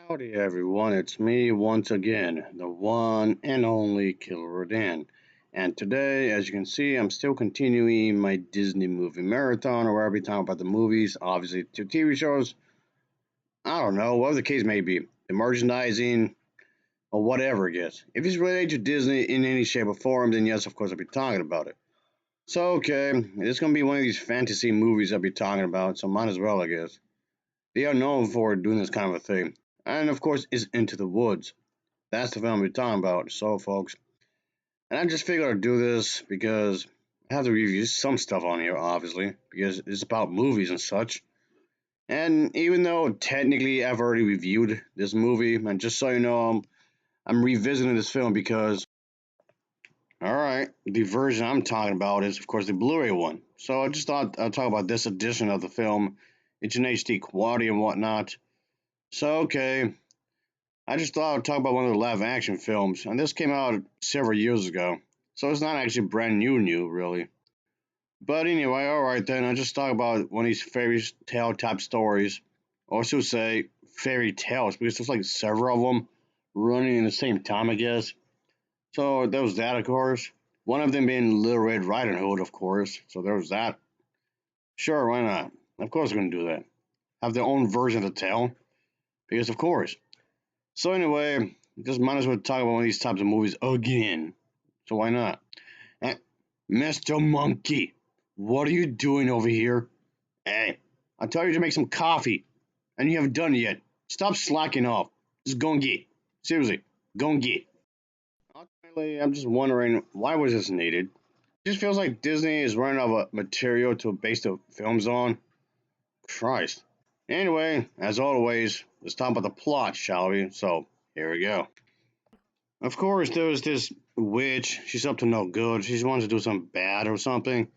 Howdy everyone, it's me once again, the one and only Killer Dan. And today, as you can see, I'm still continuing my Disney movie marathon where I'll be talking about the movies, obviously to TV shows, I don't know, whatever the case may be, the merchandising, or whatever it is. If it's related to Disney in any shape or form, then yes, of course I'll be talking about it. So, okay, it's gonna be one of these fantasy movies I'll be talking about, so might as well, I guess. They are known for doing this kind of a thing. And of course, is Into the Woods. That's the film we're talking about. So, folks, and I just figured I'd do this because I have to review some stuff on here, obviously, because it's about movies and such. And even though technically I've already reviewed this movie, and just so you know, I'm revisiting this film because, alright, the version I'm talking about is, of course, the Blu ray one. So I just thought I'd talk about this edition of the film. It's in HD quality and whatnot. So, okay, I just thought I'd talk about one of the live action films, and this came out several years ago, so it's not actually brand new, really. But anyway, alright then, I'll just talk about one of these fairy tale type stories, or I should say fairy tales, because there's like several of them running in the same time, I guess. So there was that, of course. One of them being Little Red Riding Hood, of course, so there was that. Sure, why not? Of course, we're gonna do that. Have their own version of the tale, because of course. So anyway, just might as well talk about one of these types of movies again. So why not? Eh, Mr. Monkey, what are you doing over here? Hey, I told you to make some coffee, and you haven't done it yet. Stop slacking off. Just go and get. Seriously, go and get. Ultimately, I'm just wondering why was this needed? It just feels like Disney is running out of material to base the films on. Christ. Anyway, as always, let's talk about the plot, shall we? So, here we go. Of course, there's this witch. She's up to no good. She wants to do something bad or something.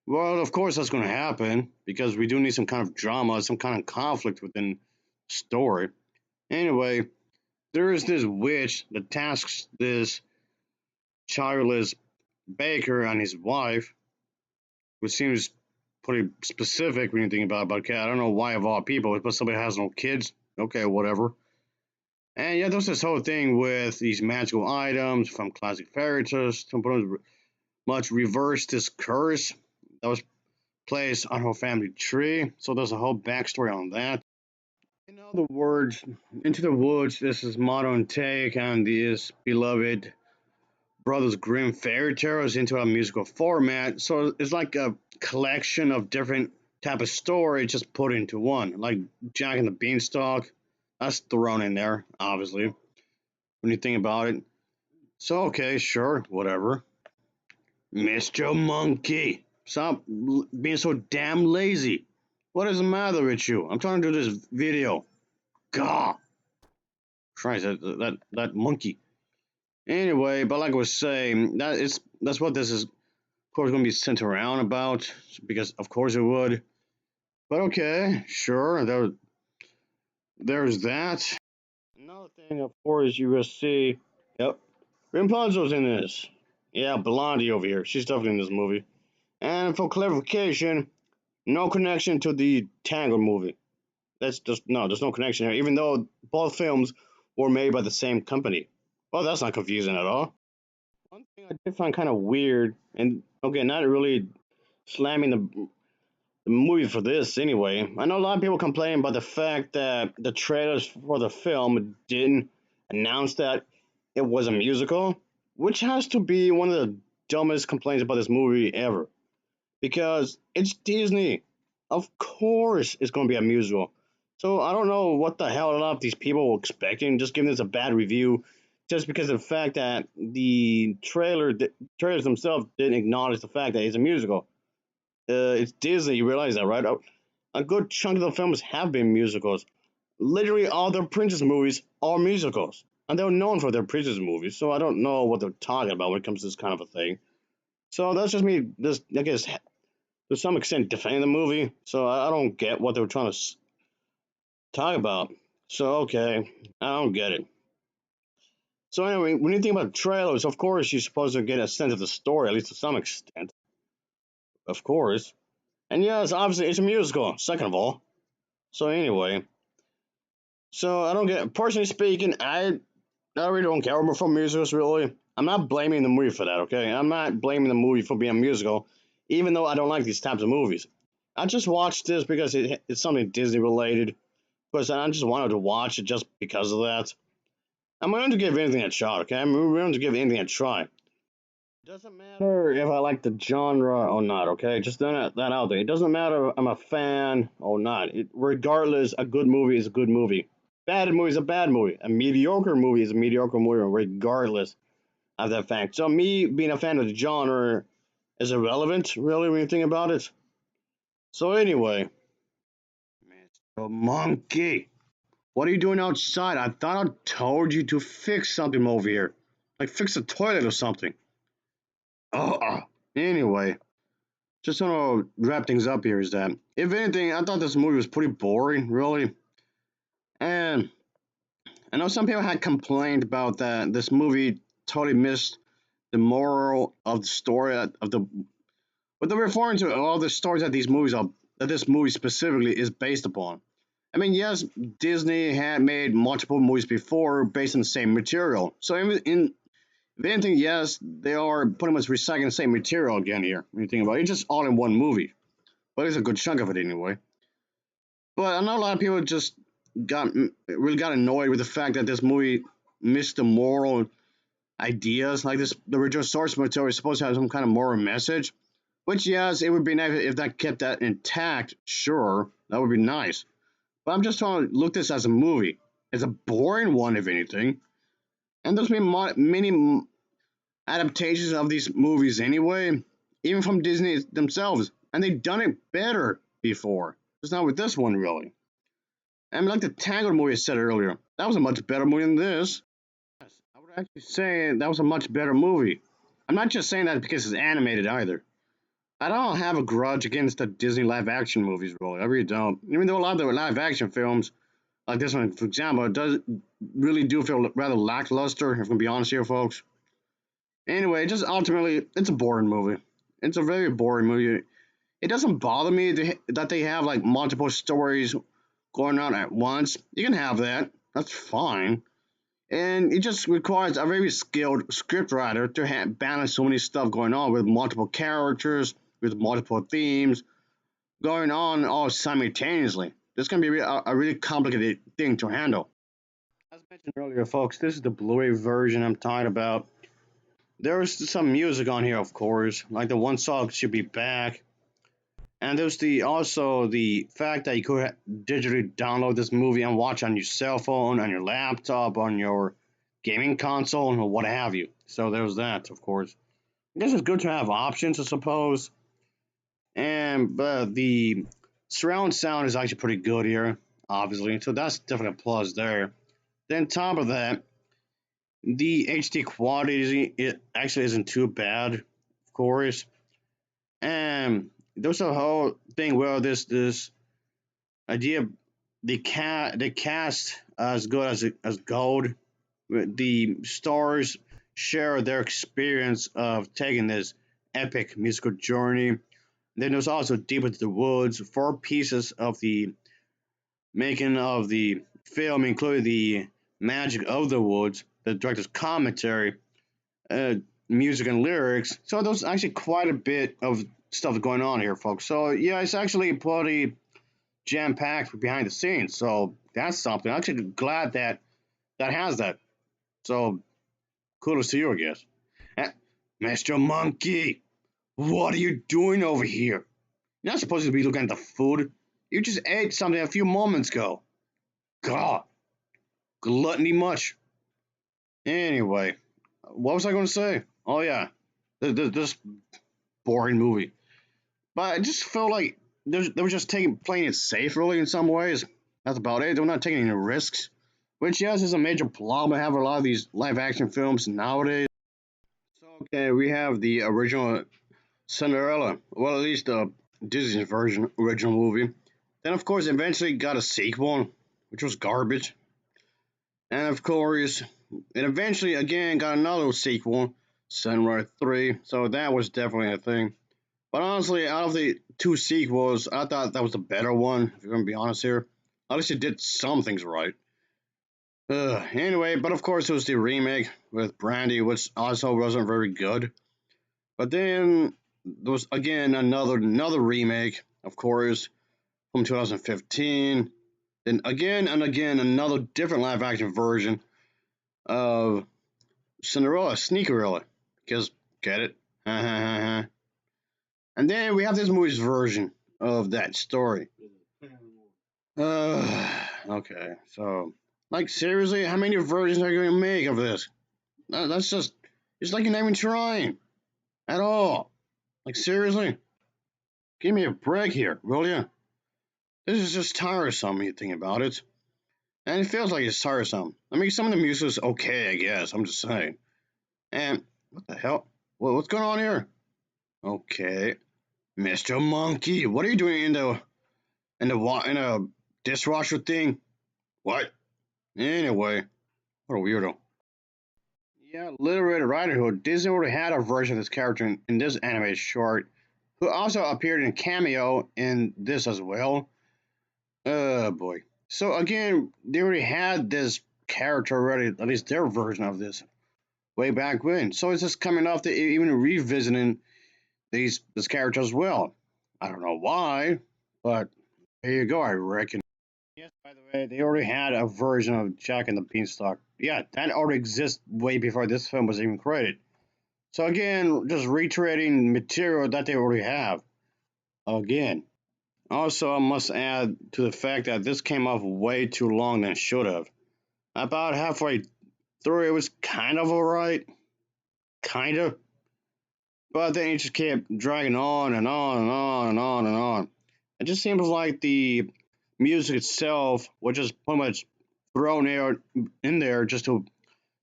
Well, of course that's going to happen because we do need some kind of drama, some kind of conflict within the story. Anyway, there is this witch that tasks this childless baker and his wife, which seems pretty specific when you think about it. But okay, I don't know why of all people, but somebody has no kids. Okay, whatever. And yeah, there's this whole thing with these magical items from classic fairy tales. Some much reverse this curse that was placed on her family tree. So there's a whole backstory on that. In other words, Into the Woods, this is modern take on this beloved Brothers Grimm fairy tales into a musical format. So it's like a collection of different type of story just put into one. Like Jack and the Beanstalk, that's thrown in there, obviously, when you think about it. So okay, sure, whatever. Mr. Monkey, stop being so damn lazy. What is the matter with you? I'm trying to do this video. God, Christ, that monkey. Anyway, but like I was saying, that's what this is, of course, going to be centered around about because, of course, it would. But okay, sure, there's that. Another thing, of course, you will see. Yep, Rapunzel's in this. Yeah, Blondie over here. She's definitely in this movie. And for clarification, no connection to the Tangled movie. That's just no. There's no connection here, even though both films were made by the same company. Well, that's not confusing at all. One thing I did find kind of weird, and okay, not really slamming the movie for this anyway. I know a lot of people complain about the fact that the trailers for the film didn't announce that it was a musical, which has to be one of the dumbest complaints about this movie ever. Because it's Disney. Of course it's going to be a musical. So I don't know what the hell a lot of these people were expecting, just giving this a bad review, just because of the fact that the trailers themselves didn't acknowledge the fact that it's a musical. It's Disney, you realize that, right? A good chunk of the films have been musicals. Literally all their princess movies are musicals. And they're known for their princess movies, so I don't know what they're talking about when it comes to this kind of a thing. So that's just me, this, I guess, to some extent defending the movie. So I don't get what they were trying to talk about. So okay, I don't get it. So anyway, when you think about trailers, of course you're supposed to get a sense of the story, at least to some extent, of course. And yes, obviously it's a musical. Second of all, so anyway, So I don't get. Personally speaking, I really don't care for musicals. Really, I'm not blaming the movie for that. Okay, I'm not blaming the movie for being a musical, even though I don't like these types of movies. I just watched this because it's something Disney related. Because I just wanted to watch it just because of that. I'm willing to give anything a shot. Okay, I'm willing to give anything a try. Doesn't matter if I like the genre or not, okay? Just that out there. It doesn't matter if I'm a fan or not. Regardless, a good movie is a good movie. Bad movie is a bad movie. A mediocre movie is a mediocre movie, regardless of that fact. So me being a fan of the genre is irrelevant, really, when you think about it. So anyway, Mr. Monkey, what are you doing outside? I thought I told you to fix something over here, like fix the toilet or something. Oh, anyway. Just want to wrap things up here is that, if anything, I thought this movie was pretty boring, really. And I know some people had complained about that this movie totally missed the moral of the story of the. But they're referring to all the stories that these movies are that this movie specifically is based upon. I mean, yes, Disney had made multiple movies before based on the same material. So in if anything, yes, they are pretty much recycling the same material again here. When you think about it, it's just all in one movie. But it's a good chunk of it anyway. But I know a lot of people just got really got annoyed with the fact that this movie missed the moral ideas. Like this, the original source material is supposed to have some kind of moral message. Which yes, it would be nice if that kept that intact. Sure, that would be nice. But I'm just trying to look this as a movie. It's a boring one, if anything. And there's been many adaptations of these movies anyway, even from Disney themselves, and they've done it better before. Just not with this one, really. I mean, like the Tangled movie I said earlier, that was a much better movie than this. Yes, I would actually say that was a much better movie. I'm not just saying that because it's animated either. I don't have a grudge against the Disney live action movies, really. I really don't. Even though a lot of the live action films, like this one, for example, does really do feel rather lackluster, if I'm gonna be honest here, folks. Anyway, just ultimately, it's a boring movie. It's a very boring movie. It doesn't bother me that they have like multiple stories going on at once. You can have that. That's fine. And it just requires a very skilled scriptwriter to balance so many stuff going on with multiple characters, with multiple themes going on all simultaneously. This can be a really complicated thing to handle. As mentioned earlier, folks, this is the Blu-ray version I'm talking about. There's some music on here, of course, like the one song should be back. And there's the also the fact that you could digitally download this movie and watch on your cell phone, on your laptop, on your gaming console, or what have you. So there's that, of course. I guess it's good to have options, I suppose. And but the surround sound is actually pretty good here, obviously. So that's definitely a plus there. Then top of that, the HD quality it actually isn't too bad, of course. And there's a whole thing where this idea the cast as good as gold. The stars share their experience of taking this epic musical journey. Then there's also Deep into the Woods, four pieces of the making of the film, including the magic of the woods, the director's commentary, uh, music and lyrics. So there's actually quite a bit of stuff going on here, folks. So yeah, it's actually pretty jam packed behind the scenes. So that's something. I'm actually glad that that has that. So kudos to you, I guess. Eh, Mr. Monkey, what are you doing over here? You're not supposed to be looking at the food. You just ate something a few moments ago. God, gluttony much. Anyway, what was I going to say? Oh yeah, this boring movie. But I just felt like they were just playing it safe, really, in some ways. That's about it. They're not taking any risks, which yes is a major problem. I have a lot of these live action films nowadays. So okay, we have the original Cinderella, well at least the Disney version original movie. Then of course eventually got a sequel, which was garbage. And of course, it eventually again got another sequel, Sunrise 3. So that was definitely a thing. But honestly, out of the two sequels, I thought that was the better one, if you're gonna be honest here. At least it did some things right. Anyway, but of course it was the remake with Brandy, which also wasn't very good. But then there was again another remake, of course, from 2015. Then again and again another different live action version of Cinderella, Sneakerella. Because get it? and then we have this movie's version of that story. Okay, so like seriously, how many versions are you going to make of this? That's just it's like you're not even trying at all. Like seriously, give me a break here, will you? This is just tiresome. You think about it, and it feels like it's tiresome. I mean, some of the music is okay, I guess. I'm just saying. And what the hell? What's going on here? Okay, Mr. Monkey, what are you doing in a dishwasher thing? What? Anyway, what a weirdo. Yeah, Little Red Riding Hood. Disney already had a version of this character in this animated short, who also appeared in cameo in this as well. Oh boy. So again, they already had this character already, at least their version of this, way back when. So it's just coming off to even revisiting this character as well. I don't know why, but there you go, I reckon. Yes, by the way, they already had a version of Jack and the Beanstalk. Yeah, that already exists way before this film was even created. So again, just reiterating material that they already have. Again. Also, I must add to the fact that this came off way too long than it should have. About halfway through, it was kind of alright. Kind of. But then it just kept dragging on and on and on and on and on. It just seems like the music itself was just pretty much thrown in there just to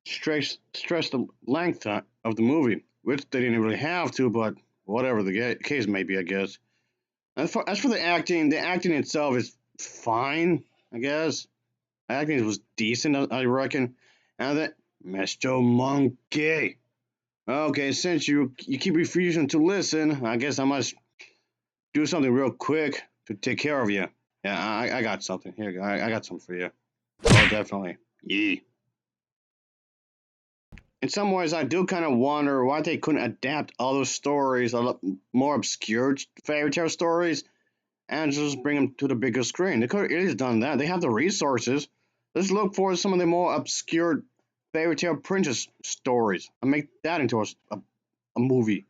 stress the length of the movie, which they didn't really have to, but whatever the case may be, I guess. As for the acting itself is fine, I guess. Acting was decent, I reckon. And then Mr. Monkey. Okay, since you keep refusing to listen, I guess I must do something real quick to take care of you. Yeah, I got something. Here, I got something for you. Oh, definitely. Yeah. In some ways, I do kind of wonder why they couldn't adapt other stories, a lot more obscure fairy tale stories, and just bring them to the bigger screen. They could have easily done that. They have the resources. Let's look for some of the more obscure fairy tale princess stories and make that into a movie.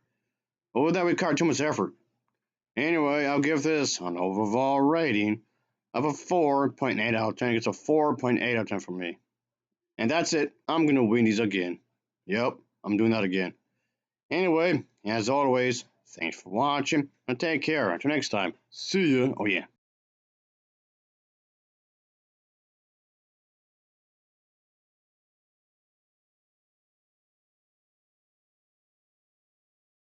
But would that require too much effort? Anyway, I'll give this an overall rating of a 4.8 out of 10. It's a 4.8 out of 10 for me. And that's it. I'm going to win these again. Yep, I'm doing that again. Anyway, as always, thanks for watching and take care. Until next time, see ya. Oh, yeah.